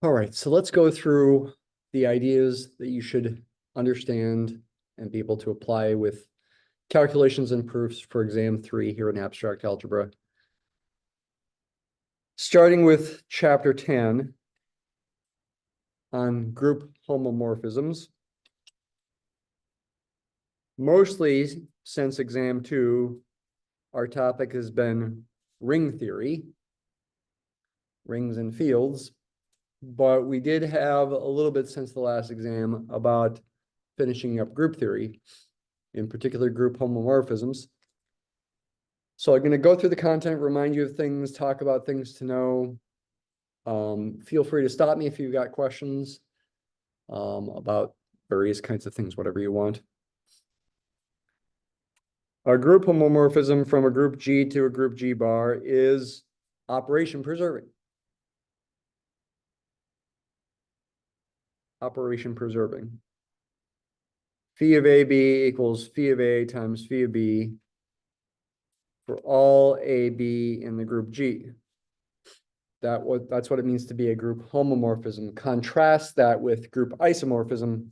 All right, so let's go through the ideas that you should understand and be able to apply with calculations and proofs for exam 3 here in abstract algebra. Starting with chapter 10 on group homomorphisms. Mostly since exam 2, our topic has been ring theory, rings and fields. But we did have a little bit since the last exam about finishing up group theory, in particular group homomorphisms. So I'm going to go through the content, remind you of things, talk about things to know. Feel free to stop me if you've got questions about various kinds of things, whatever you want. A group homomorphism from a group G to a group G bar is operation preserving. Operation preserving. Phi of AB equals phi of A times phi of B for all AB in the group G. That's what it means to be a group homomorphism. Contrast that with group isomorphism,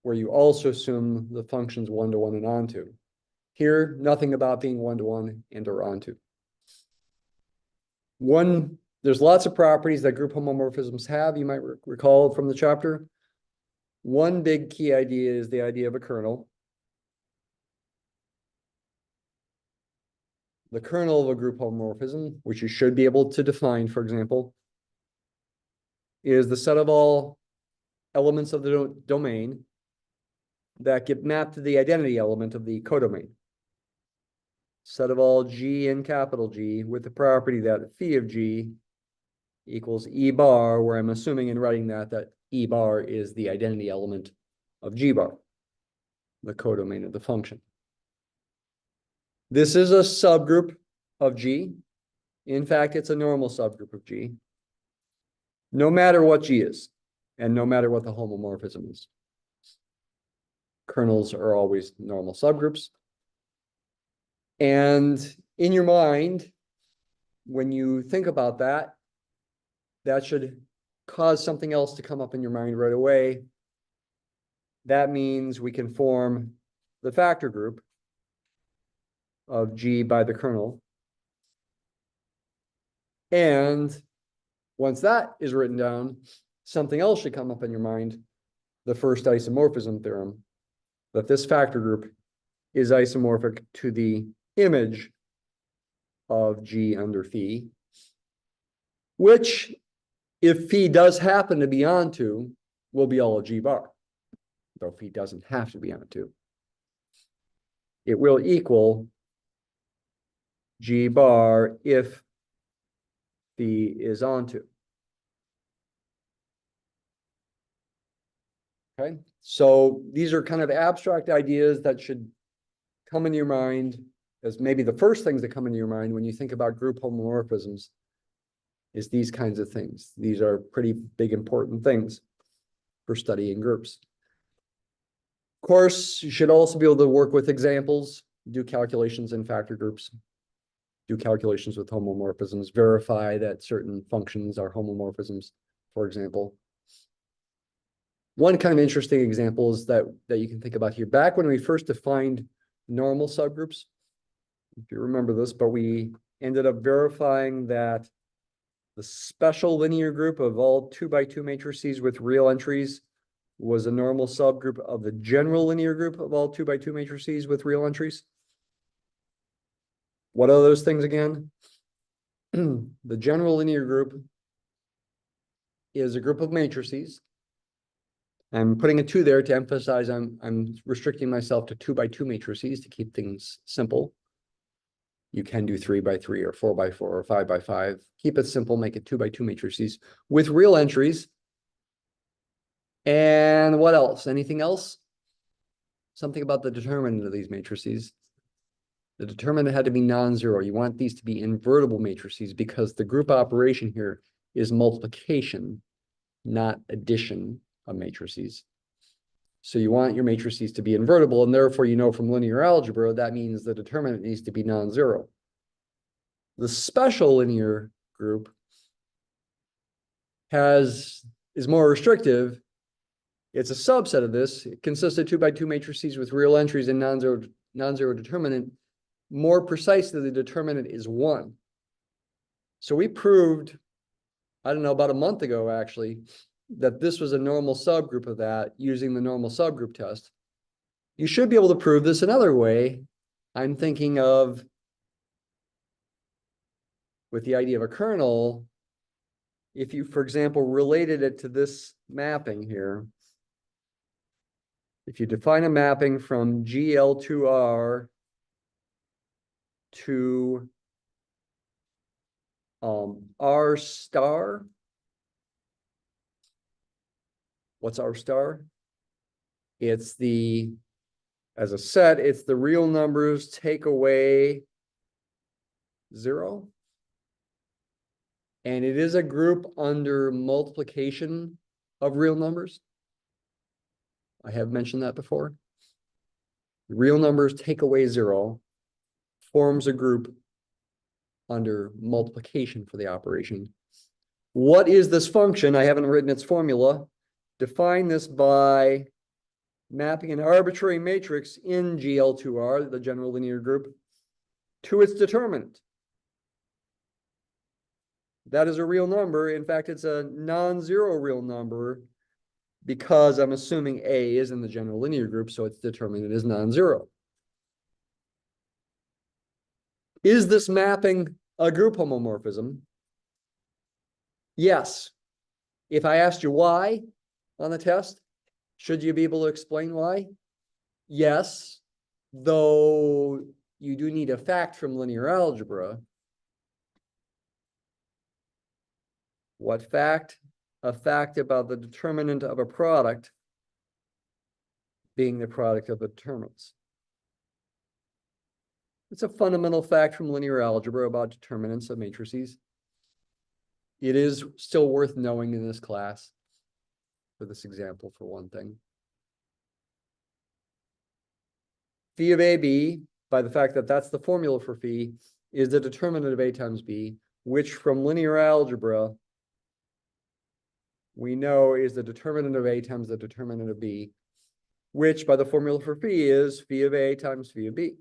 where you also assume the functions one-to-one and onto. Here, nothing about being one-to-one and or onto. There's lots of properties that group homomorphisms have, you might recall from the chapter. One big key idea is the idea of a kernel. The kernel of a group homomorphism, which you should be able to define, for example, is the set of all elements of the domain that get mapped to the identity element of the codomain. Set of all G in capital G with the property that phi of G equals E bar, where I'm assuming in writing that E bar is the identity element of G bar, the codomain of the function. This is a subgroup of G. In fact, it's a normal subgroup of G, no matter what G is, and no matter what the homomorphism is. Kernels are always normal subgroups. And in your mind, when you think about that, that should cause something else to come up in your mind right away. That means we can form the factor group of G by the kernel. And once that is written down, something else should come up in your mind, the first isomorphism theorem, that this factor group is isomorphic to the image of G under phi, which, if phi does happen to be onto, will be all of G bar, though phi doesn't have to be onto. It will equal G bar if phi is onto. Okay, so these are kind of abstract ideas that should come into your mind as maybe the first things that come into your mind when you think about group homomorphisms is these kinds of things. These are pretty big, important things for studying groups. Of course, you should also be able to work with examples, do calculations in factor groups, do calculations with homomorphisms, verify that certain functions are homomorphisms, for example. One kind of interesting example is that you can think about here. Back when we first defined normal subgroups, if you remember this, but we ended up verifying that the special linear group of all 2x2 matrices with real entries was a normal subgroup of the general linear group of all 2x2 matrices with real entries. What are those things again? The general linear group is a group of matrices. I'm putting a 2 there to emphasize I'm restricting myself to 2x2 matrices to keep things simple. You can do 3x3 or 4x4 or 5x5. Keep it simple, make it 2x2 matrices with real entries. And what else? Anything else? Something about the determinant of these matrices. The determinant had to be non-zero. You want these to be invertible matrices because the group operation here is multiplication, not addition of matrices. So you want your matrices to be invertible, and therefore you know from linear algebra that means the determinant needs to be non-zero. The special linear group is more restrictive. It's a subset of this. It consists of 2x2 matrices with real entries and non-zero determinant. More precisely, the determinant is 1. So we proved, I don't know, about a month ago, actually, that this was a normal subgroup of that using the normal subgroup test. You should be able to prove this another way. I'm thinking of, with the idea of a kernel, if you, for example, related it to this mapping here, if you define a mapping from GL2R to R star, what's R star? It's the, as a set, it's the real numbers take away 0. And it is a group under multiplication of real numbers. I have mentioned that before. Real numbers take away 0 forms a group under multiplication for the operation. What is this function? I haven't written its formula. Define this by mapping an arbitrary matrix in GL2R, the general linear group, to its determinant. That is a real number. In fact, it's a non-zero real number because I'm assuming A is in the general linear group, so its determinant is non-zero. Is this mapping a group homomorphism? Yes. If I asked you why on the test, should you be able to explain why? Yes, though you do need a fact from linear algebra. What fact? A fact about the determinant of a product being the product of the determinants. It's a fundamental fact from linear algebra about determinants of matrices. It is still worth knowing in this class, for this example, for one thing. Phi of AB, by the fact that that's the formula for phi, is the determinant of A times B, which from linear algebra we know is the determinant of A times the determinant of B, which by the formula for phi is phi of A times phi of B.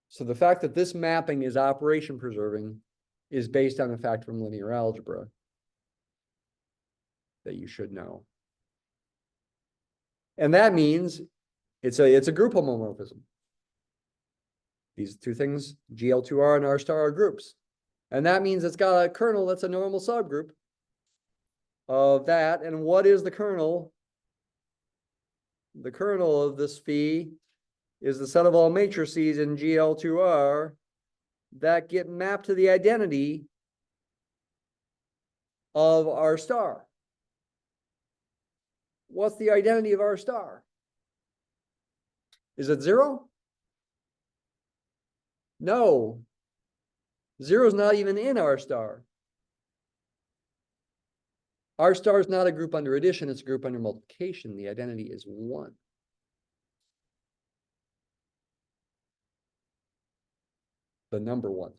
So the fact that this mapping is operation preserving is based on a fact from linear algebra that you should know. And that means it's a group homomorphism. These two things, GL2R and R star, are groups. And that means it's got a kernel that's a normal subgroup of that. And what is the kernel? The kernel of this phi is the set of all matrices in GL2R that get mapped to the identity of R star. What's the identity of R star? Is it 0? No. 0 is not even in R star. R star is not a group under addition, it's a group under multiplication. The identity is 1. The number 1.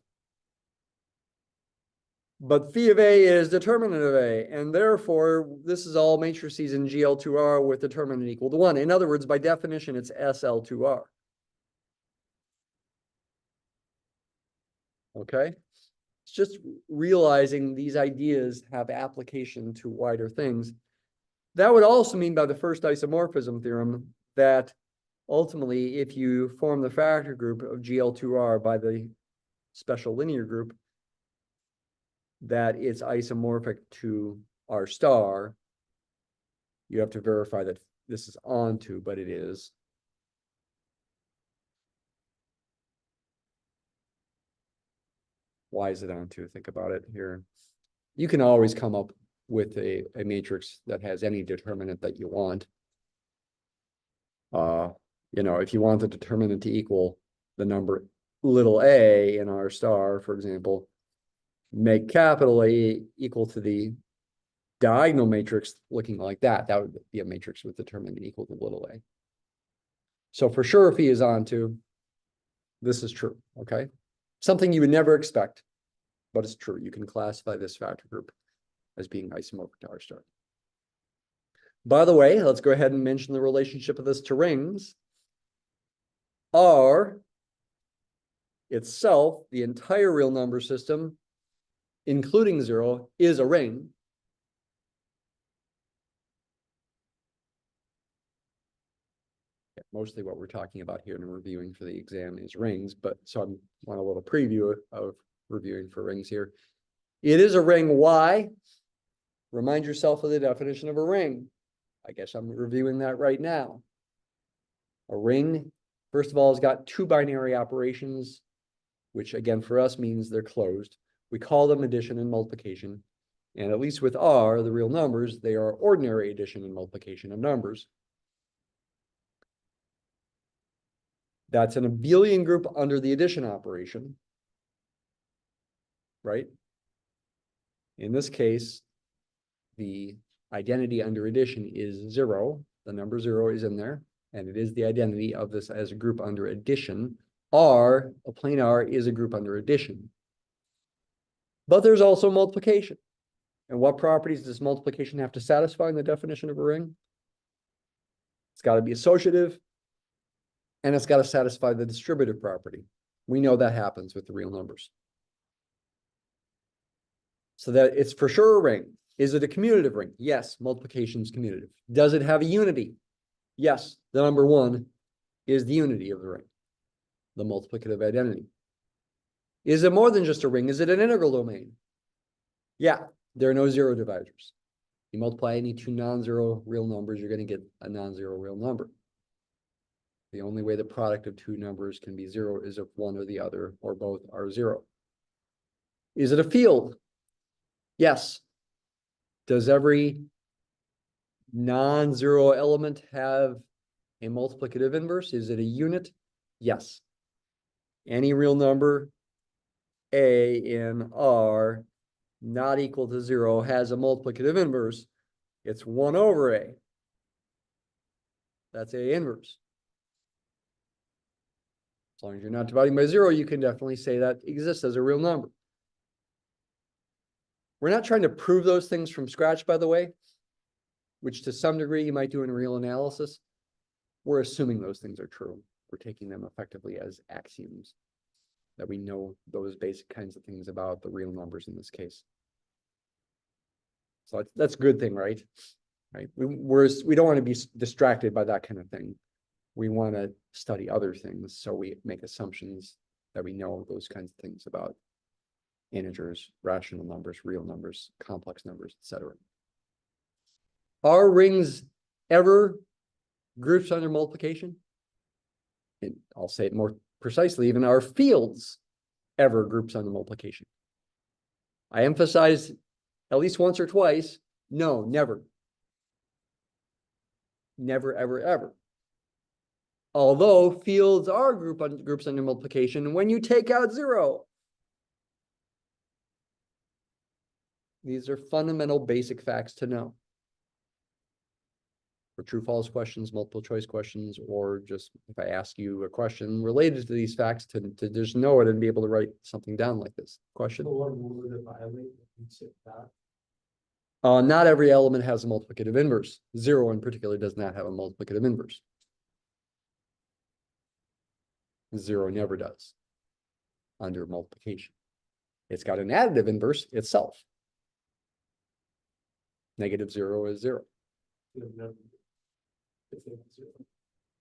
But phi of A is determinant of A, and therefore this is all matrices in GL2R with determinant equal to 1. In other words, by definition, it's SL2R. Okay? It's just realizing these ideas have application to wider things. That would also mean by the first isomorphism theorem that ultimately, if you form the factor group of GL2R by the special linear group, that it's isomorphic to R star. You have to verify that this is onto, but it is. Why is it onto? Think about it here. You can always come up with a matrix that has any determinant that you want. If you want the determinant to equal the number little a in R star, for example, make capital A equal to the diagonal matrix looking like that. That would be a matrix with determinant equal to little a. So for sure, if he is onto, this is true, okay? Something you would never expect. but it's true. You can classify this factor group as being isomorphic to R star. By the way, let's go ahead and mention the relationship of this to rings. R itself, the entire real number system, including 0, is a ring. Mostly what we're talking about here and reviewing for the exam is rings, but so I want a little preview of reviewing for rings here. It is a ring. Why? Remind yourself of the definition of a ring. I guess I'm reviewing that right now. A ring, first of all, has got two binary operations, which again for us means they're closed. We call them addition and multiplication. And at least with R, the real numbers, they are ordinary addition and multiplication of numbers. That's an abelian group under the addition operation, right? In this case, the identity under addition is 0. The number 0 is in there, and it is the identity of this as a group under addition. R, a plane R, is a group under addition. But there's also multiplication. And what properties does multiplication have to satisfy in the definition of a ring? It's got to be associative, and it's got to satisfy the distributive property. We know that happens with the real numbers. So that it's for sure a ring. Is it a commutative ring? Yes, multiplication is commutative. Does it have a unity? Yes, the number 1 is the unity of the ring, the multiplicative identity. Is it more than just a ring? Is it an integral domain? Yeah, there are no zero divisors. You multiply any two non-zero real numbers, you're going to get a non-zero real number. The only way the product of two numbers can be 0 is if one or the other or both are 0. Is it a field? Yes. Does every non-zero element have a multiplicative inverse? Is it a unit? Yes. Any real number A in R not equal to 0 has a multiplicative inverse. It's 1 over A. That's A inverse. As long as you're not dividing by 0, you can definitely say that exists as a real number. We're not trying to prove those things from scratch, by the way, which to some degree you might do in real analysis. We're assuming those things are true. We're taking them effectively as axioms, that we know those basic kinds of things about the real numbers in this case. So that's a good thing, right? Right. We don't want to be distracted by that kind of thing. We want to study other things, so we make assumptions that we know those kinds of things about integers, rational numbers, real numbers, complex numbers, etc. Are rings ever groups under multiplication? And I'll say it more precisely, even are fields ever groups under multiplication? I emphasize at least once or twice, no, never. Never, ever, ever. Although fields are groups under multiplication when you take out 0. These are fundamental basic facts to know. For true-false questions, multiple choice questions, or just if I ask you a question related to these facts, to just know it and be able to write something down like this. Question? Not every element has a multiplicative inverse. 0 in particular does not have a multiplicative inverse. 0 never does under multiplication. It's got an additive inverse itself. -0 is 0.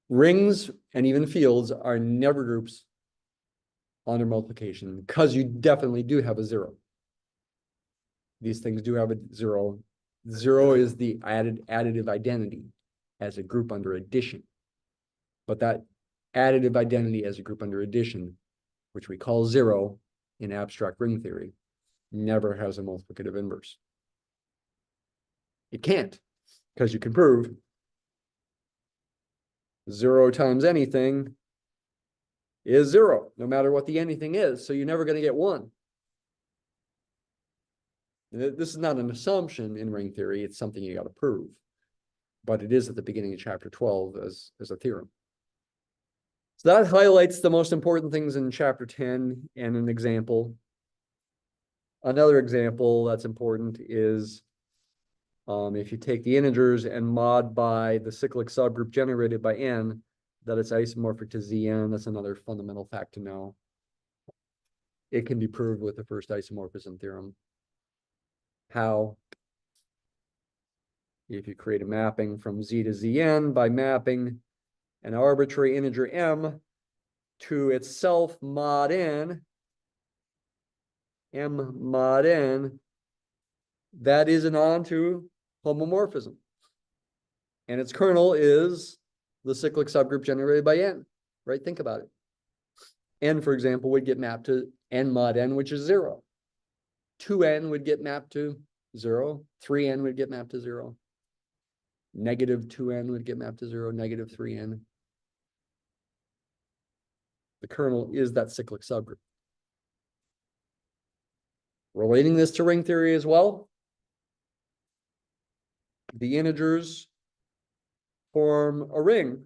Rings and even fields are never groups under multiplication because you definitely do have a 0. These things do have a 0. 0 is the additive identity as a group under addition. But that additive identity as a group under addition, which we call 0 in abstract ring theory, never has a multiplicative inverse. It can't, because you can prove 0 times anything is 0, no matter what the anything is. So you're never going to get 1. This is not an assumption in ring theory. It's something you got to prove. But it is at the beginning of chapter 12 as a theorem. So that highlights the most important things in chapter 10 and an example. Another example that's important is if you take the integers and mod by the cyclic subgroup generated by n, that it's isomorphic to Zn. That's another fundamental fact to know. It can be proved with the first isomorphism theorem. How? If you create a mapping from Z to Zn by mapping an arbitrary integer m to itself mod n, m mod n, that is an onto homomorphism. And its kernel is the cyclic subgroup generated by n, right? Think about it. N, for example, would get mapped to n mod n, which is 0. 2n would get mapped to 0. 3n would get mapped to 0. Negative 2n would get mapped to 0. Negative 3n. The kernel is that cyclic subgroup. Relating this to ring theory as well, the integers form a ring.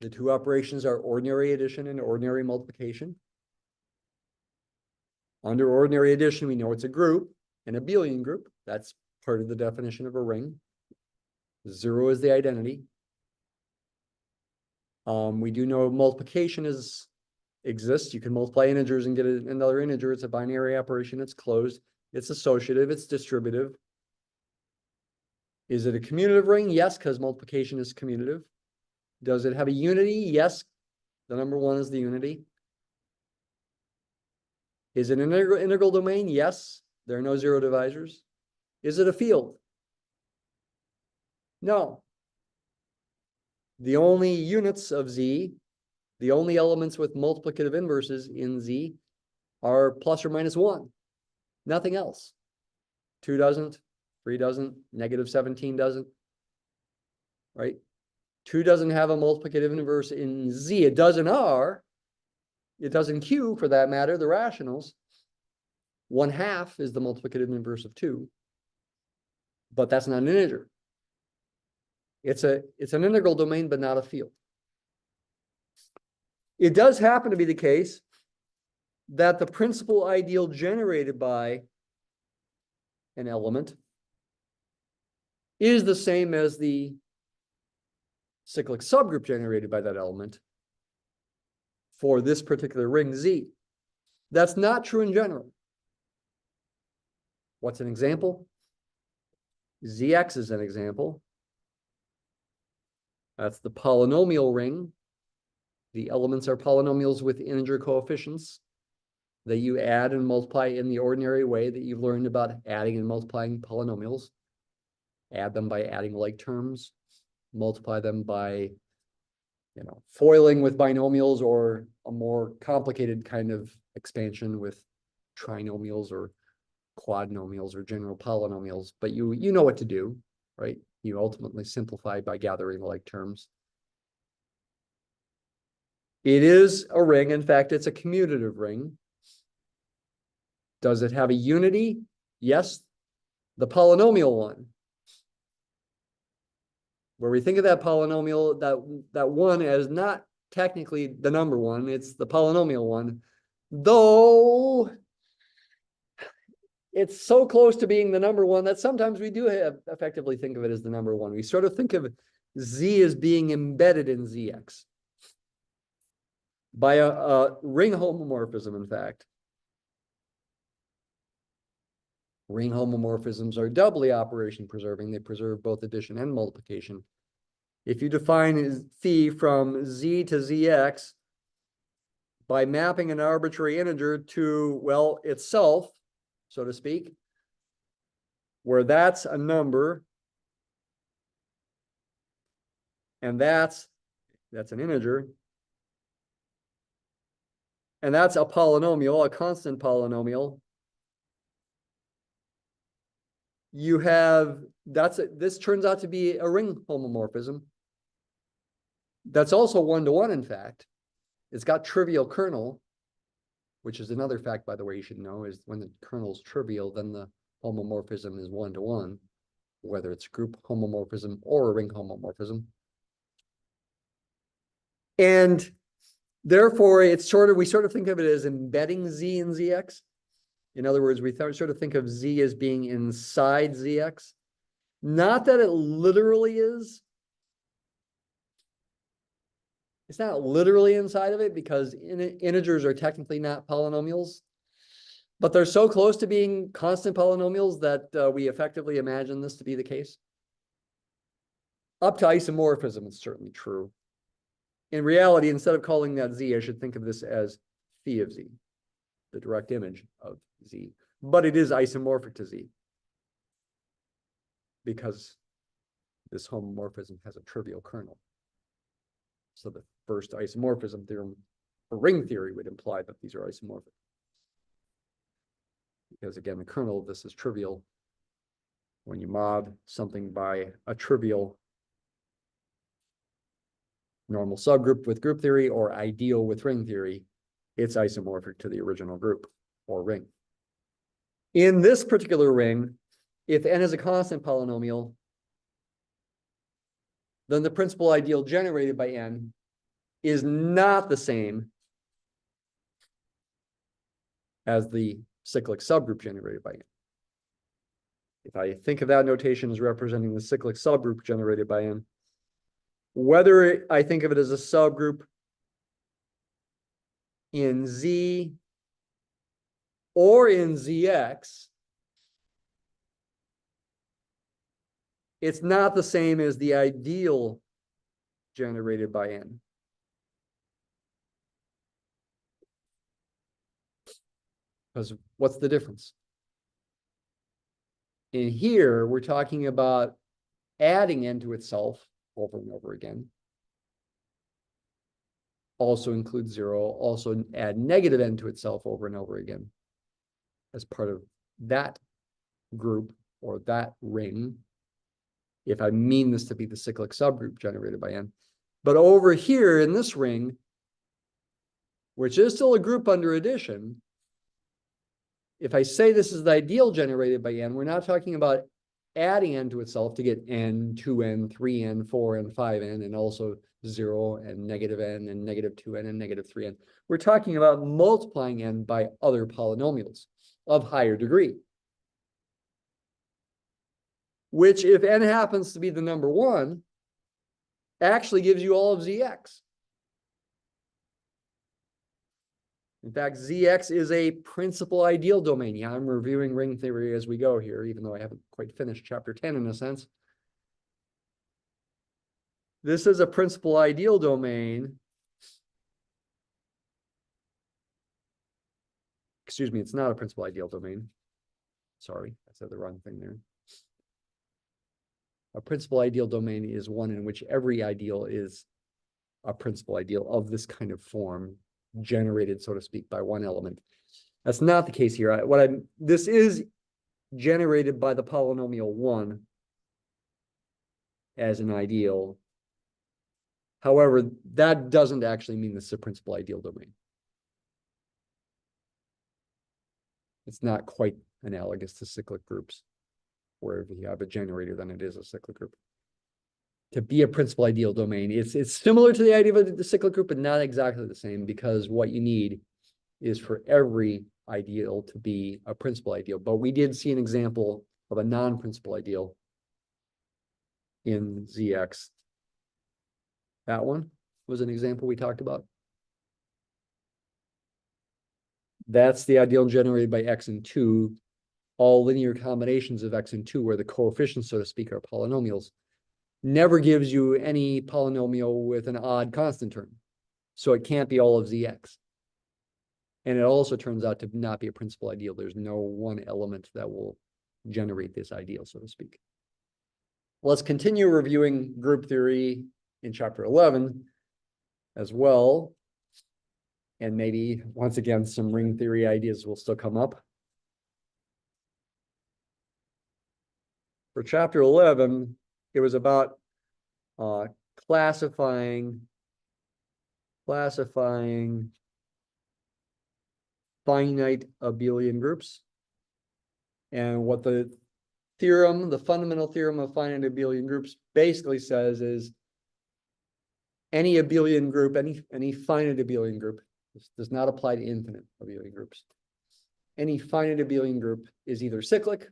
The two operations are ordinary addition and ordinary multiplication. Under ordinary addition, we know it's a group, an abelian group. That's part of the definition of a ring. 0 is the identity. We do know multiplication exists. You can multiply integers and get another integer. It's a binary operation. It's closed. It's associative. It's distributive. Is it a commutative ring? Yes, because multiplication is commutative. Does it have a unity? Yes. The number 1 is the unity. Is it an integral domain? Yes. There are no zero divisors. Is it a field? No. The only units of Z, the only elements with multiplicative inverses in Z are plus or minus 1. Nothing else. 2 doesn't, 3 doesn't, negative 17 doesn't, right? 2 doesn't have a multiplicative inverse in Z. It does in R. It does in Q, for that matter, the rationals. 1/2 is the multiplicative inverse of 2. But that's not an integer. It's an integral domain, but not a field. It does happen to be the case that the principal ideal generated by an element is the same as the cyclic subgroup generated by that element for this particular ring Z. That's not true in general. What's an example? Zx is an example. That's the polynomial ring. The elements are polynomials with integer coefficients that you add and multiply in the ordinary way that you've learned about adding and multiplying polynomials. Add them by adding like terms, multiply them by, foiling with binomials, or a more complicated kind of expansion with trinomials or quadnomials or general polynomials. But you know what to do, right? You ultimately simplify by gathering like terms. It is a ring. In fact, it's a commutative ring. Does it have a unity? Yes. The polynomial one. Where we think of that polynomial, that one as not technically the number 1, it's the polynomial one, though it's so close to being the number 1 that sometimes we do effectively think of it as the number 1. We sort of think of Z as being embedded in Zx by a ring homomorphism, in fact. Ring homomorphisms are doubly operation preserving. They preserve both addition and multiplication. If you define phi from Z to Zx by mapping an arbitrary integer to, well, itself, so to speak, where that's a number and that's an integer, and that's a polynomial, a constant polynomial, you have, this turns out to be a ring homomorphism. That's also 1-to-1, in fact. It's got trivial kernel, which is another fact, by the way, you should know, is when the kernel is trivial, then the homomorphism is 1-to-1, whether it's group homomorphism or a ring homomorphism. And Therefore, we sort of think of it as embedding Z in ZX. In other words, we sort of think of Z as being inside ZX. Not that it literally is. It's not literally inside of it because integers are technically not polynomials, but they're so close to being constant polynomials that we effectively imagine this to be the case. Up to isomorphism, it's certainly true. In reality, instead of calling that Z, I should think of this as phi of Z, the direct image of Z. But it is isomorphic to Z because this homomorphism has a trivial kernel. So the first isomorphism theorem for ring theory would imply that these are isomorphic. Because again, the kernel of this is trivial. When you mod something by a trivial normal subgroup with group theory or ideal with ring theory, it's isomorphic to the original group or ring. In this particular ring, if n is a constant polynomial, then the principal ideal generated by n is not the same as the cyclic subgroup generated by n. If I think of that notation as representing the cyclic subgroup generated by n, whether I think of it as a subgroup in Z or in ZX, it's not the same as the ideal generated by n. Because what's the difference? In here, we're talking about adding n to itself over and over again. Also includes 0, also add negative n to itself over and over again as part of that group or that ring, if I mean this to be the cyclic subgroup generated by n. But over here in this ring, which is still a group under addition, if I say this is the ideal generated by n, we're not talking about adding n to itself to get n, 2n, 3n, 4n, 5n, and also 0 and negative n and negative 2n and negative 3n. We're talking about multiplying n by other polynomials of higher degree, which if n happens to be the number 1, actually gives you all of zx. In fact, ZX is a principal ideal domain. Yeah, I'm reviewing ring theory as we go here, even though I haven't quite finished chapter 10 in a sense. This is a principal ideal domain. Excuse me, it's not a principal ideal domain. Sorry, I said the wrong thing there. A principal ideal domain is one in which every ideal is a principal ideal of this kind of form, generated, so to speak, by one element. That's not the case here. This is generated by the polynomial 1 as an ideal. However, that doesn't actually mean this is a principal ideal domain. It's not quite analogous to cyclic groups, where if you have a generator, then it is a cyclic group. To be a principal ideal domain, it's similar to the idea of the cyclic group, but not exactly the same, because what you need is for every ideal to be a principal ideal. But we did see an example of a non-principal ideal in ZX. That one was an example we talked about. That's the ideal generated by x and 2, all linear combinations of x and 2, where the coefficients, so to speak, are polynomials. Never gives you any polynomial with an odd constant term. So it can't be all of ZX. And it also turns out to not be a principal ideal. There's no one element that will generate this ideal, so to speak. Let's continue reviewing group theory in chapter 11 as well. And maybe, once again, some ring theory ideas will still come up. For chapter 11, it was about classifying finite abelian groups. And what the theorem, the fundamental theorem of finite abelian groups basically says is any abelian group, any finite abelian group, this does not apply to infinite abelian groups. Any finite abelian group is either cyclic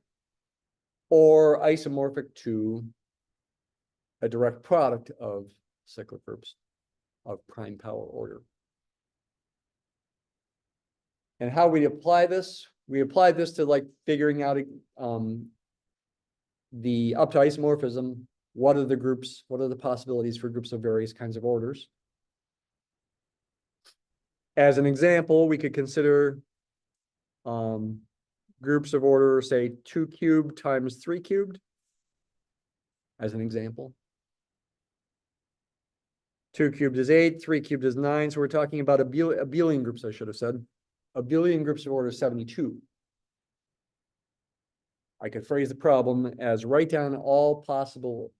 or isomorphic to a direct product of cyclic groups of prime power order. And how we apply this? We apply this to like figuring out the up to isomorphism. What are the groups? What are the possibilities for groups of various kinds of orders? As an example, we could consider groups of order, say 2 cubed times 3 cubed. As an example. 2 cubed is 8, 3 cubed is 9. So we're talking about abelian groups, I should have said. Abelian groups of order 72. I could phrase the problem as write down all possible,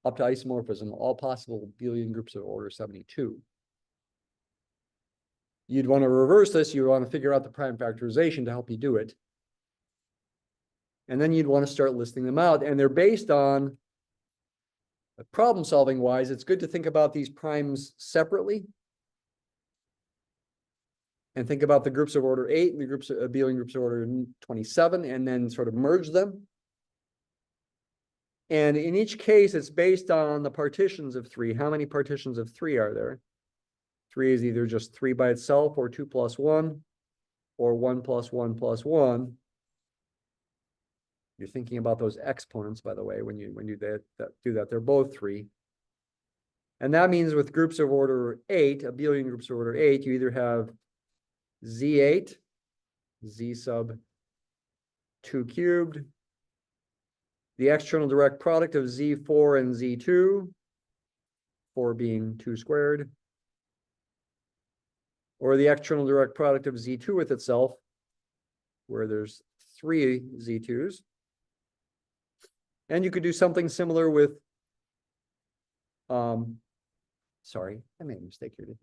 up to isomorphism, all possible abelian groups of order 72. You'd want to reverse this. You want to figure out the prime factorization to help you do it. And then you'd want to start listing them out. And they're based on, problem solving wise, it's good to think about these primes separately. And think about the groups of order 8 and the groups of abelian groups of order 27, and then sort of merge them. And in each case, it's based on the partitions of 3. How many partitions of 3 are there? 3 is either just 3 by itself, or 2 plus 1, or 1 plus 1 plus 1. You're thinking about those exponents, by the way, when you do that. They're both 3. And that means with groups of order 8, abelian groups of order 8, you either have Z8, Z sub 2 cubed, the external direct product of Z4 and Z2, 4 being 2 squared, or the external direct product of Z2 with itself, where there's 3 Z2s. And you could do something similar with, sorry, I made a mistake here.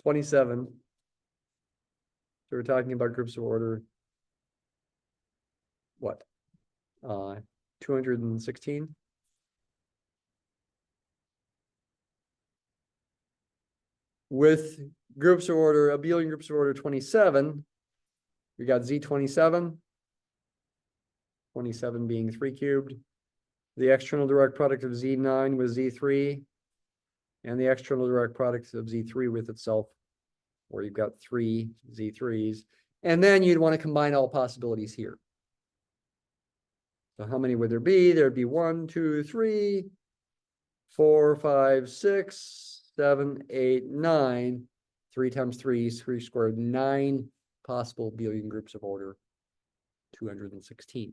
27. So we're talking about groups of order, what? 216. With groups of order, abelian groups of order 27, we got Z27, 27 being 3 cubed, the external direct product of Z9 with Z3, and the external direct product of Z3 with itself, where you've got 3 Z3s. And then you'd want to combine all possibilities here. So how many would there be? There'd be 1, 2, 3, 4, 5, 6, 7, 8, 9. 3 times 3 is 3 squared, 9 possible abelian groups of order 216.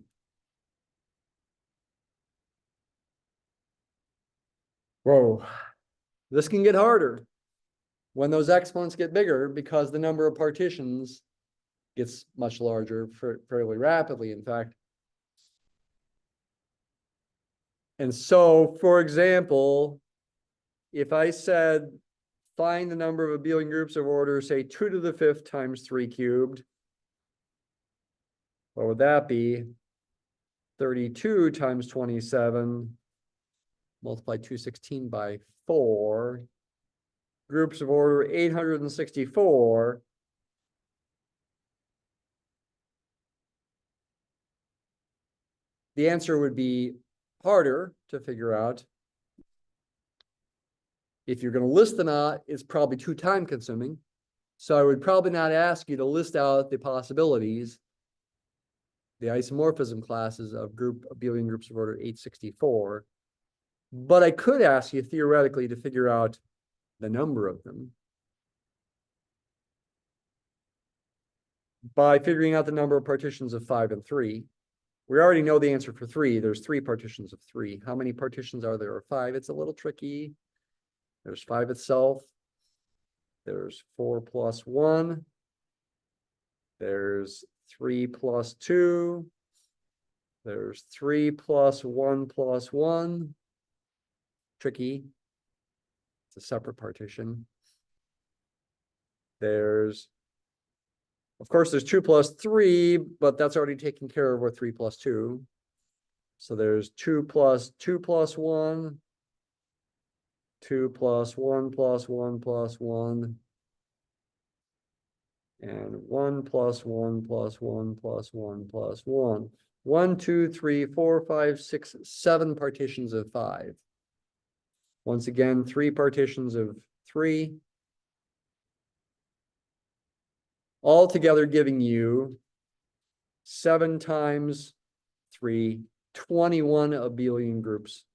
Whoa, this can get harder when those exponents get bigger, because the number of partitions gets much larger fairly rapidly, in fact. And so, for example, if I said, find the number of abelian groups of order, say 2 to the 5th times 3 cubed, what would that be? 32 times 27, multiply 216 by 4, groups of order 864. The answer would be harder to figure out. If you're going to list them out, it's probably too time consuming. So I would probably not ask you to list out the possibilities, the isomorphism classes of abelian groups of order 864. But I could ask you theoretically to figure out the number of them by figuring out the number of partitions of 5 and 3. We already know the answer for 3. There's 3 partitions of 3. How many partitions are there of 5? It's a little tricky. There's 5 itself. There's 4 plus 1. There's 3 plus 2. There's 3 plus 1 plus 1. Tricky. It's a separate partition. There's, of course, there's 2 plus 3, but that's already taken care of with 3 plus 2. So there's 2 plus 2 plus 1, 2 plus 1 plus 1 plus 1, and 1 plus 1 plus 1 plus 1 plus 1. 1, 2, 3, 4, 5, 6, 7 partitions of 5. Once again, 3 partitions of 3. All together giving you 7 times 3, 21 abelian groups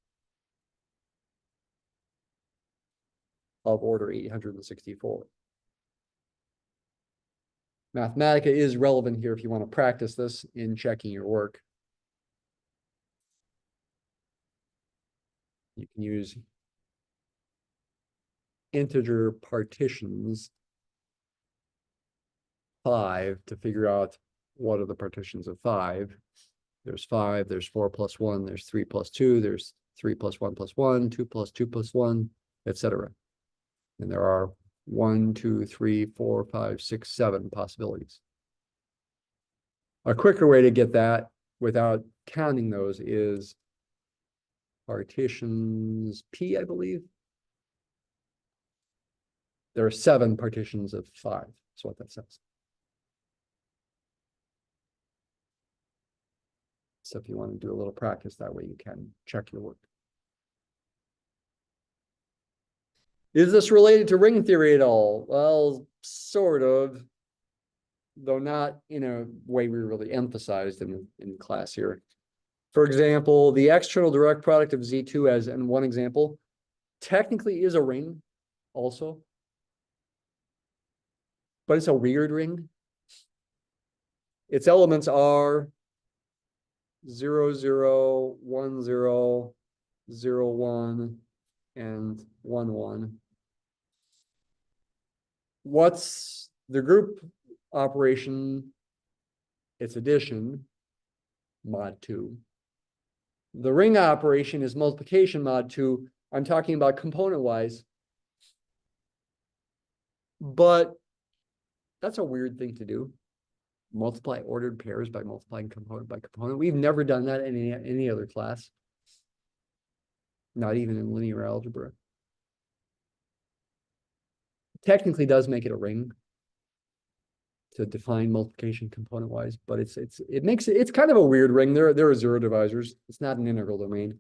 of order 864. Mathematica is relevant here if you want to practice this in checking your work. You can use integer partitions 5 to figure out what are the partitions of 5. There's 5, there's 4 plus 1, there's 3 plus 2, there's 3 plus 1 plus 1, 2 plus 2 plus 1, etc. And there are 1, 2, 3, 4, 5, 6, 7 possibilities. A quicker way to get that without counting those is partitions P, I believe. There are 7 partitions of 5. That's what that says. So if you want to do a little practice that way, you can check your work. Is this related to ring theory at all? Well, sort of, though not in a way we really emphasized in class here. For example, the external direct product of Z2 as in one example, technically is a ring also, but it's a weird ring. Its elements are 0, 0, 1, 0, 0, 1, and 1, 1. What's the group operation? It's addition, mod 2. The ring operation is multiplication, mod 2. I'm talking about component-wise. But that's a weird thing to do. Multiply ordered pairs by multiplying component by component. We've never done that in any other class. Not even in linear algebra. Technically does make it a ring to define multiplication component wise, but it's kind of a weird ring. There are zero divisors. It's not an integral domain.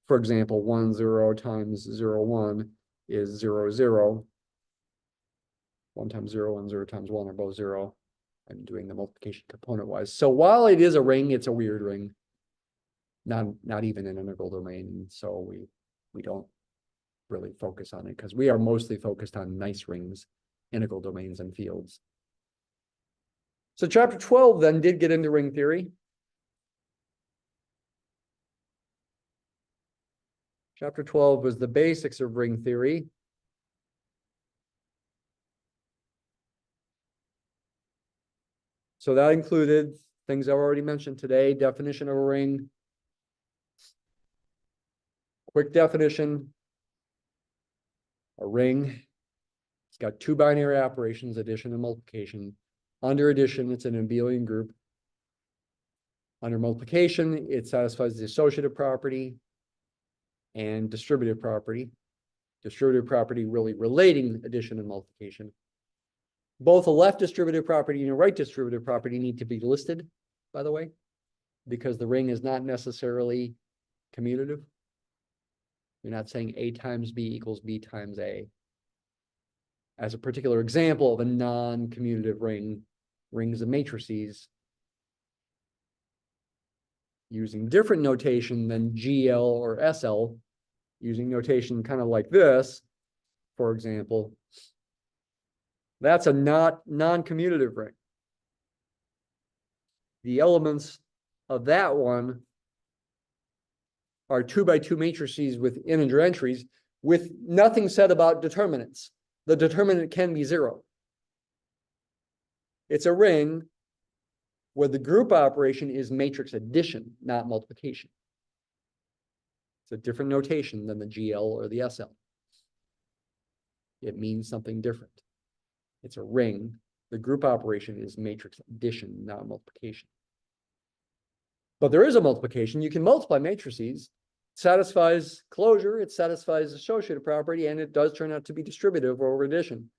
For example, 1, 0 times 0, 1 is 0, 0. 1 times 0 and 0 times 1 are both 0. I'm doing the multiplication component wise. So while it is a ring, it's a weird ring. Not even an integral domain. So we don't really focus on it because we are mostly focused on nice rings, integral domains, and fields. So chapter 12 then did get into ring theory. Chapter 12 was the basics of ring theory. So that included things I've already mentioned today, definition of a ring, quick definition, a ring. It's got 2 binary operations, addition and multiplication. Under addition, it's an abelian group. Under multiplication, it satisfies the associative property and distributive property. Distributive property really relating addition and multiplication. Both a left distributive property and a right distributive property need to be listed, by the way, because the ring is not necessarily commutative. You're not saying A times B equals B times A. As a particular example of a non-commutative ring, rings of matrices using different notation than GL or SL, using notation kind of like this, for example, that's a non-commutative ring. The elements of that one are 2 by 2 matrices with integer entries with nothing said about determinants. The determinant can be 0. It's a ring where the group operation is matrix addition, not multiplication. It's a different notation than the GL or the SL. It means something different. It's a ring. The group operation is matrix addition, not multiplication. But there is a multiplication. You can multiply matrices. It satisfies closure, it satisfies associative property, and it does turn out to be distributive over addition,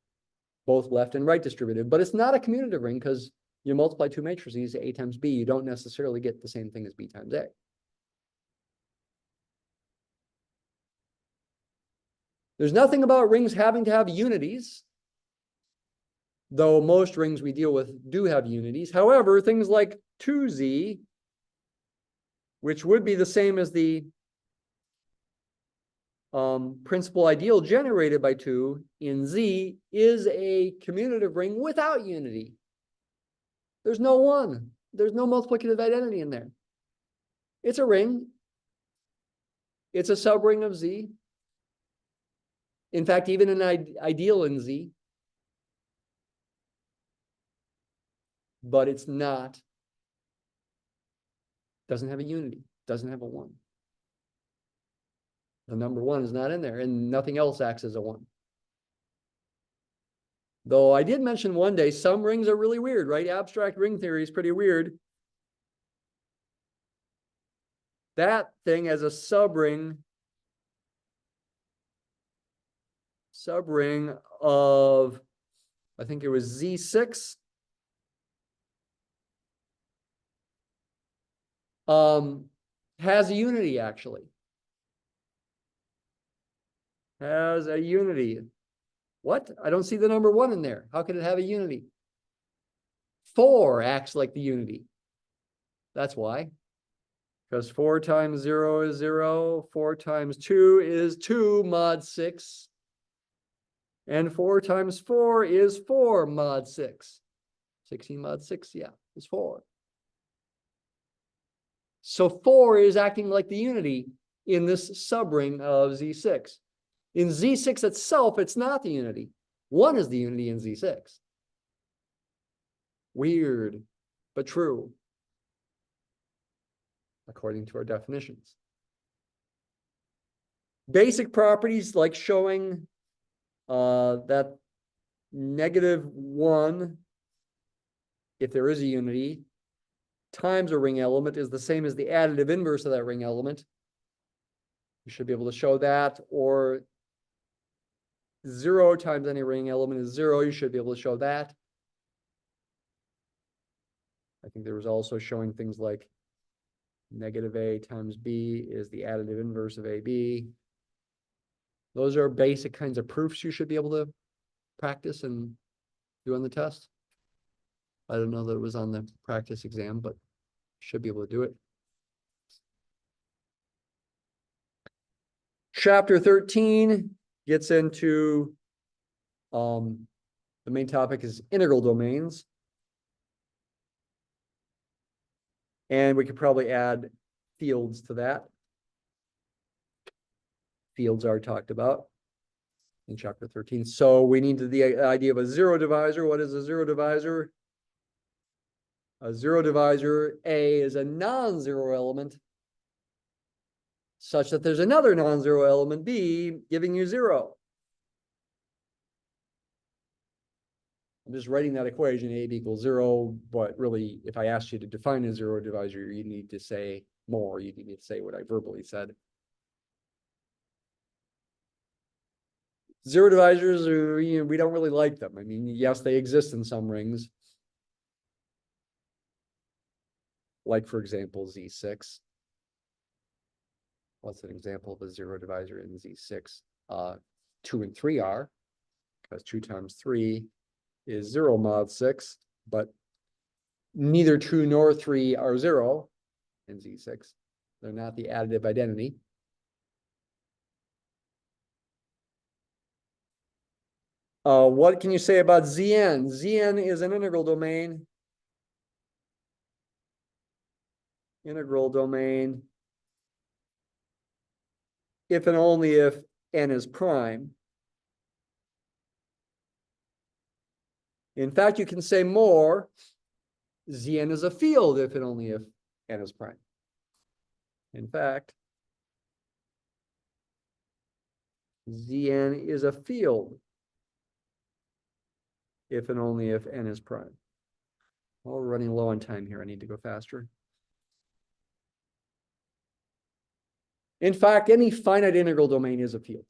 both left and right distributive. But it's not a commutative ring because you multiply two matrices, A times B, you don't necessarily get the same thing as B times A. There's nothing about rings having to have unities, though most rings we deal with do have unities. However, things like 2Z, which would be the same as the principal ideal generated by 2 in Z, is a commutative ring without unity. There's no one. There's no multiplicative identity in there. It's a ring. It's a subring of Z. In fact, even an ideal in Z. But it's not, doesn't have a unity, doesn't have a 1. The number 1 is not in there, and nothing else acts as a 1. Though I did mention one day, some rings are really weird, right? Abstract ring theory is pretty weird. That thing as a subring of, I think it was Z6. Has a unity, actually. Has a unity. What? I don't see the number 1 in there. How could it have a unity? 4 acts like the unity. That's why. Because 4 times 0 is 0. 4 times 2 is 2 mod 6. And 4 times 4 is 4 mod 6. 16 mod 6, yeah, is 4. So 4 is acting like the unity in this subring of Z6. In Z6 itself, it's not the unity. 1 is the unity in Z6. Weird, but true, according to our definitions. Basic properties like showing that -1, if there is a unity, times a ring element is the same as the additive inverse of that ring element. You should be able to show that, or 0 times any ring element is 0. You should be able to show that. I think there was also showing things like -A times B is the additive inverse of AB. Those are basic kinds of proofs you should be able to practice and do on the test. I don't know that it was on the practice exam, but should be able to do it. Chapter 13 gets into the main topic is integral domains. And we could probably add fields to that. Fields are talked about in chapter 13. So we need the idea of a zero divisor. What is a zero divisor? A zero divisor, A, is a non-zero element such that there's another non-zero element, B, giving you 0. I'm just writing that equation, A equals 0, but really, if I asked you to define a zero divisor, you need to say more. You need to say what I verbally said. Zero divisors are, we don't really like them. I mean, yes, they exist in some rings. Like, for example, Z6. What's an example of a zero divisor in Z6? 2 and 3 are, because 2 times 3 is 0 mod 6, but neither 2 nor 3 are 0 in Z6. They're not the additive identity. What can you say about Zn? Zn is an integral domain. Integral domain. If and only if n is prime. In fact, you can say more. Zn is a field if and only if n is prime. In fact, Zn is a field if and only if n is prime. Well, we're running low on time here. I need to go faster. In fact, any finite integral domain is a field.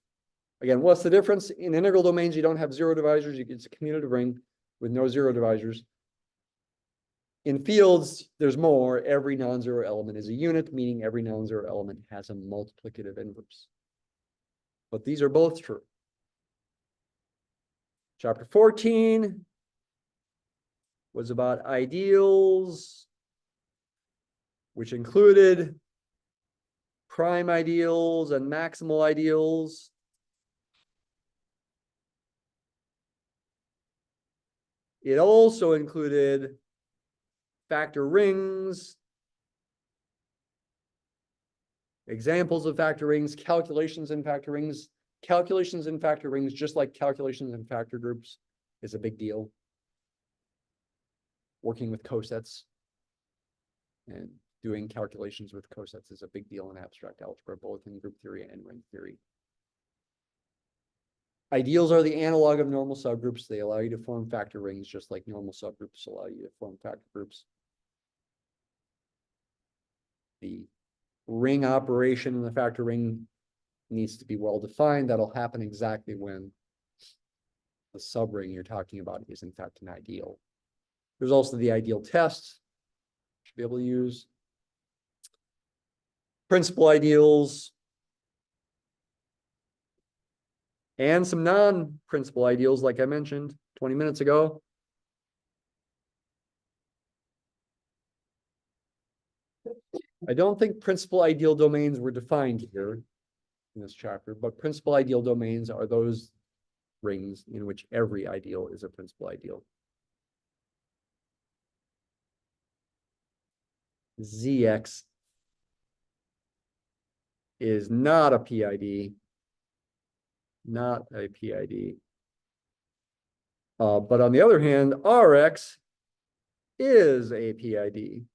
Again, what's the difference? In integral domains, you don't have zero divisors. It's a commutative ring with no zero divisors. In fields, there's more. Every non-zero element is a unit, meaning every non-zero element has a multiplicative inverse. But these are both true. Chapter 14 was about ideals, which included prime ideals and maximal ideals. It also included factor rings, examples of factor rings, calculations in factor rings. Calculations in factor rings, just like calculations in factor groups, is a big deal. Working with cosets and doing calculations with cosets is a big deal in abstract algebra, both in group theory and ring theory. Ideals are the analog of normal subgroups. They allow you to form factor rings, just like normal subgroups allow you to form factor groups. The ring operation in the factor ring needs to be well defined. That'll happen exactly when the subring you're talking about is in fact an ideal. There's also the ideal test. Should be able to use principal ideals and some non-principal ideals, like I mentioned 20 minutes ago. I don't think principal ideal domains were defined here in this chapter, but principal ideal domains are those rings in which every ideal is a principal ideal. Zx is not a PID, not a PID. But on the other hand, Rx is a PID.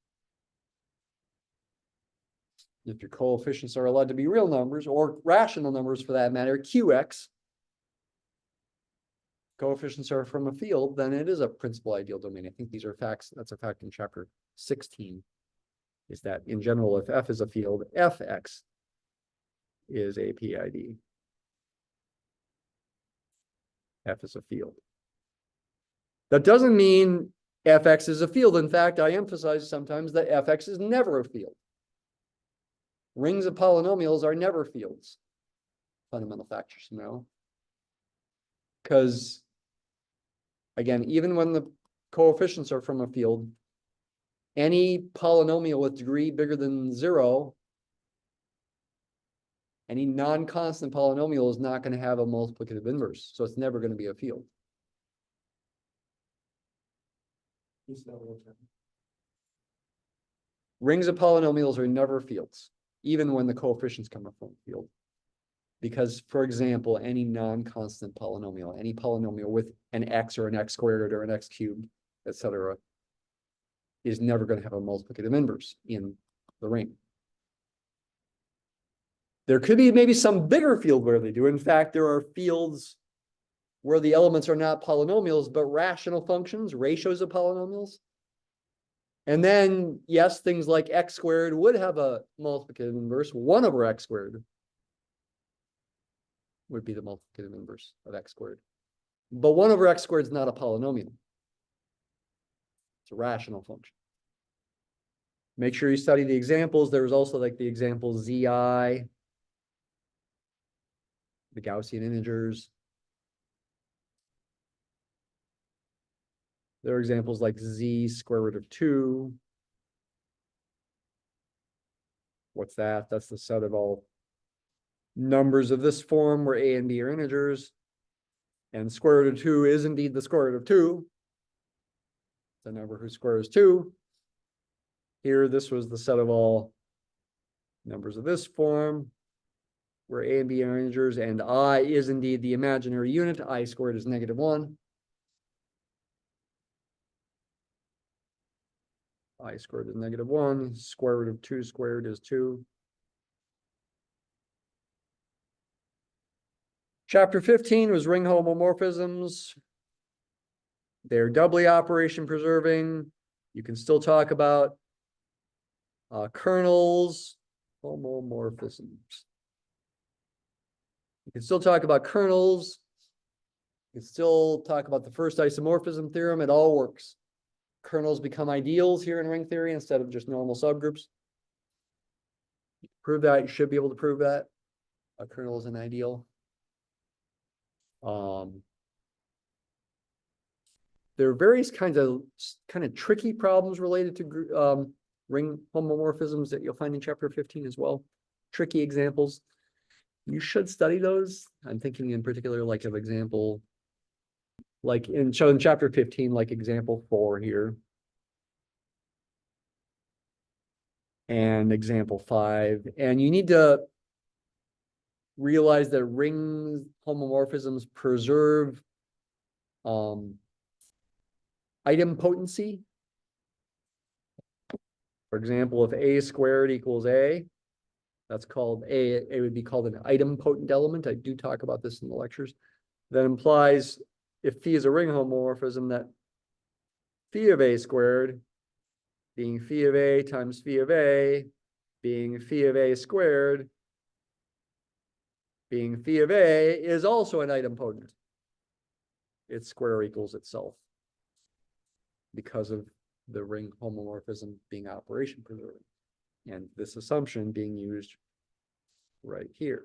If your coefficients are allowed to be real numbers or rational numbers for that matter, Qx, coefficients are from a field, then it is a principal ideal domain. I think these are facts. That's a fact in chapter 16, is that in general, if F is a field, Fx is a PID. F is a field. That doesn't mean Fx is a field. In fact, I emphasize sometimes that Fx is never a field. Rings of polynomials are never fields. Fundamental factors, no. Because, again, even when the coefficients are from a field, any polynomial with degree bigger than 0, any non-constant polynomial is not going to have a multiplicative inverse. So it's never going to be a field. Rings of polynomials are never fields, even when the coefficients come from a field. Because, for example, any non-constant polynomial, any polynomial with an x or an x squared or an x cubed, etc., is never going to have a multiplicative inverse in the ring. There could be maybe some bigger field where they do. In fact, there are fields where the elements are not polynomials, but rational functions, ratios of polynomials. And then, yes, things like x squared would have a multiplicative inverse. 1 over x squared would be the multiplicative inverse of x squared. But 1 over x squared is not a polynomial. It's a rational function. Make sure you study the examples. There was also like the example zi, the Gaussian integers. There are examples like z square root of 2. What's that? That's the set of all numbers of this form where a and b are integers. And square root of 2 is indeed the square root of 2. It's a number whose square is 2. Here, this was the set of all numbers of this form where a and b are integers, and I is indeed the imaginary unit. I squared is -1. I squared is -1. Square root of 2 squared is 2. Chapter 15 was ring homomorphisms. They're doubly operation preserving. You can still talk about kernels, homomorphisms. You can still talk about kernels. You can still talk about the first isomorphism theorem. It all works. Kernels become ideals here in ring theory instead of just normal subgroups. Prove that. You should be able to prove that a kernel is an ideal. There are various kinds of tricky problems related to ring homomorphisms that you'll find in chapter 15 as well. Tricky examples. You should study those. I'm thinking in particular like of example, like in chapter 15, like example 4 here. And example 5. And you need to realize that ring homomorphisms preserve idempotency. For example, if a squared equals a, that's called a would be called an idempotent element. I do talk about this in the lectures. That implies if phi is a ring homomorphism, that phi of a squared being phi of a times phi of a being phi of a squared being phi of a is also an idempotent. Its square equals itself because of the ring homomorphism being operation preserving. And this assumption being used right here.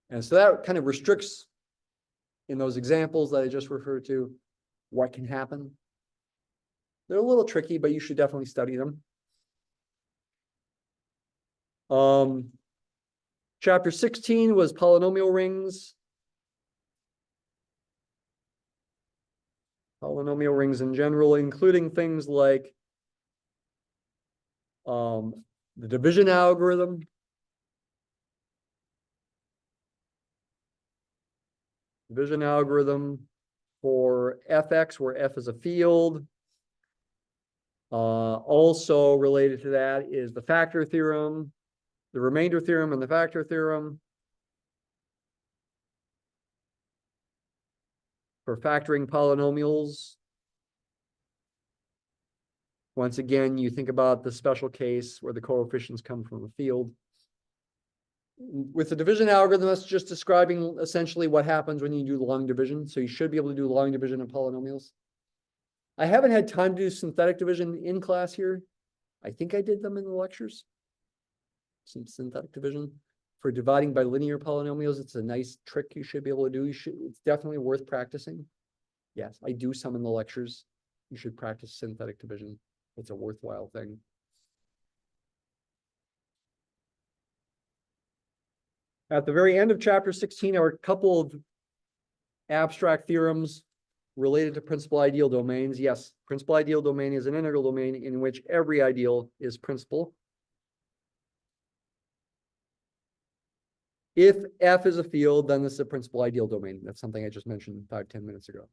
And so that kind of restricts, in those examples that I just referred to, what can happen. They're a little tricky, but you should definitely study them. Chapter 16 was polynomial rings. Polynomial rings in general, including things like the division algorithm. Division algorithm for fx, where f is a field. Also related to that is the factor theorem, the remainder theorem, and the factor theorem. For factoring polynomials, once again, you think about the special case where the coefficients come from a field. With the division algorithm, that's just describing essentially what happens when you do long division. So you should be able to do long division of polynomials. I haven't had time to do synthetic division in class here. I think I did them in the lectures. Some synthetic division for dividing by linear polynomials. It's a nice trick you should be able to do. It's definitely worth practicing. Yes, I do some in the lectures. You should practice synthetic division. It's a worthwhile thing. At the very end of chapter 16 are a couple of abstract theorems related to principal ideal domains. Yes, principal ideal domain is an integral domain in which every ideal is principal. If F is a field, then this is a principal ideal domain. That's something I just mentioned 5-10 minutes ago.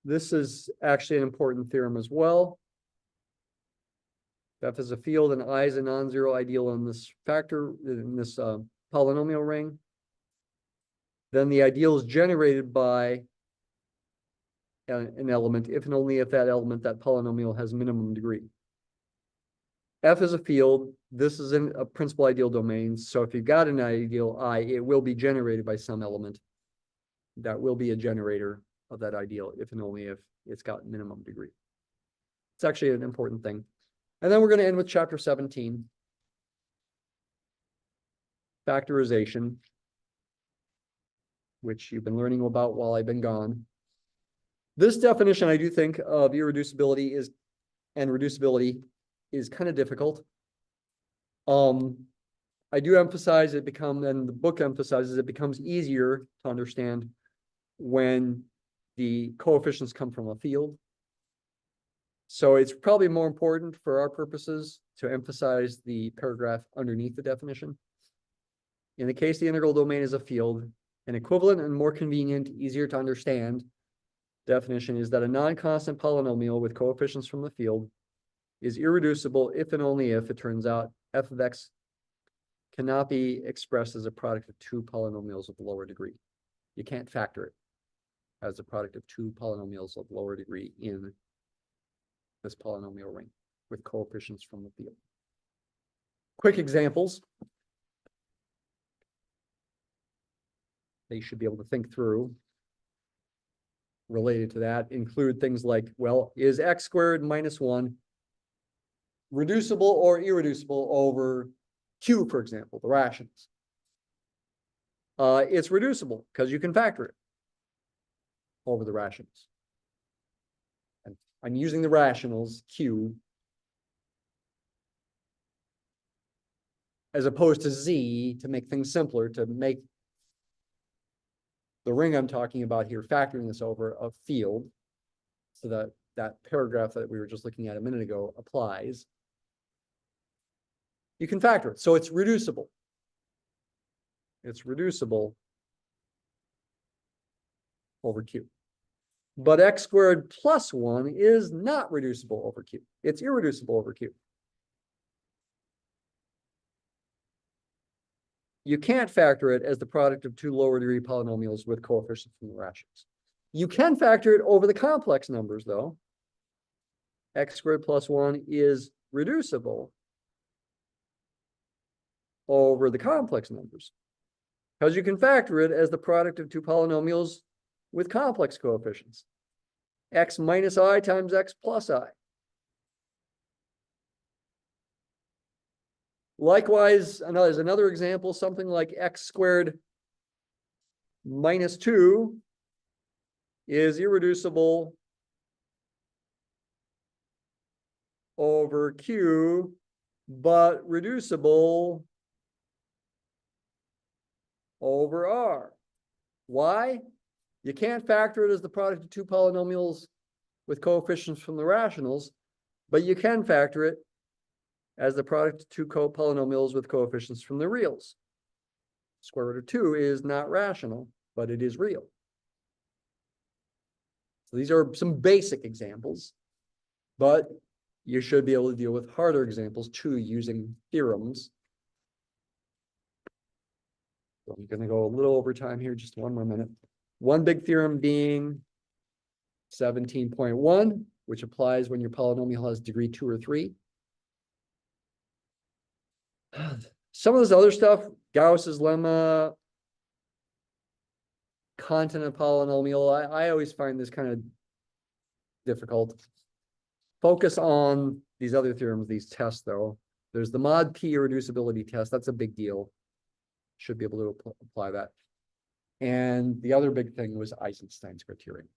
This is actually an important theorem as well. F is a field and I is a non-zero ideal in this polynomial ring. Then the ideal is generated by an element if and only if that element, that polynomial, has minimum degree. F is a field. This is in a principal ideal domain. So if you've got an ideal I, it will be generated by some element that will be a generator of that ideal if and only if it's got minimum degree. It's actually an important thing. And then we're going to end with chapter 17. Factorization, which you've been learning about while I've been gone. This definition, I do think, of irreducibility and reducibility is kind of difficult. I do emphasize and the book emphasizes it becomes easier to understand when the coefficients come from a field. So it's probably more important for our purposes to emphasize the paragraph underneath the definition. In the case the integral domain is a field, an equivalent and more convenient, easier to understand definition is that a non-constant polynomial with coefficients from the field is irreducible if and only if it turns out f of x cannot be expressed as a product of two polynomials of lower degree. You can't factor it as a product of two polynomials of lower degree in this polynomial ring. with coefficients from the field. Quick examples. They should be able to think through related to that include things like, well, is x squared minus 1 reducible or irreducible over q, for example, the rationals? It's reducible because you can factor it over the rationals. And I'm using the rationals, q, as opposed to z to make things simpler, to make the ring I'm talking about here, factoring this over a field, so that that paragraph that we were just looking at a minute ago applies. You can factor it, so it's reducible. It's reducible over q. But x squared plus 1 is not reducible over q. It's irreducible over q. You can't factor it as the product of two lower degree polynomials with coefficients from the rationals. You can factor it over the complex numbers, though. X squared plus 1 is reducible over the complex numbers, because you can factor it as the product of two polynomials with complex coefficients. X minus I times x plus I. Likewise, there's another example, something like x squared minus 2 is irreducible over q, but reducible over r. Why? You can't factor it as the product of two polynomials with coefficients from the rationals, but you can factor it as the product of two polynomials with coefficients from the reals. Square root of 2 is not rational, but it is real. So these are some basic examples, but you should be able to deal with harder examples too using theorems. So I'm going to go a little over time here, just one more minute. One big theorem being 17.1, which applies when your polynomial has degree 2 or 3. Some of this other stuff, Gauss's lemma, content of polynomial, I always find this kind of difficult. Focus on these other theorems, these tests, though. There's the mod P irreducibility test. That's a big deal. Should be able to apply that. And the other big thing was Eisenstein's criterion.